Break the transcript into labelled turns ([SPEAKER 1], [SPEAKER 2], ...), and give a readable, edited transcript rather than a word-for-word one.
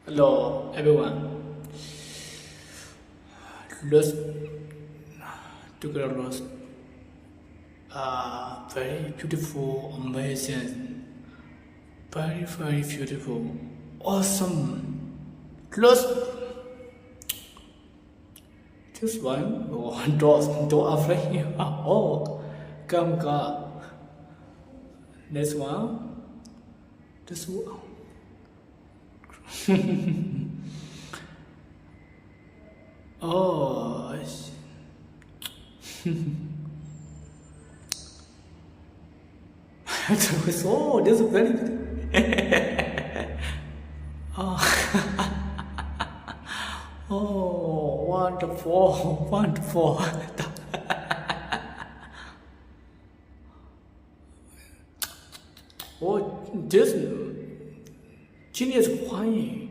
[SPEAKER 1] Hello, everyone. Lost together lost. Very beautiful, amazing, very beautiful, awesome. Lost. This one, oh, don't afraid. Oh, come, come. Next one. This one. Oh, oh, this is very oh, oh, wonderful, wonderful.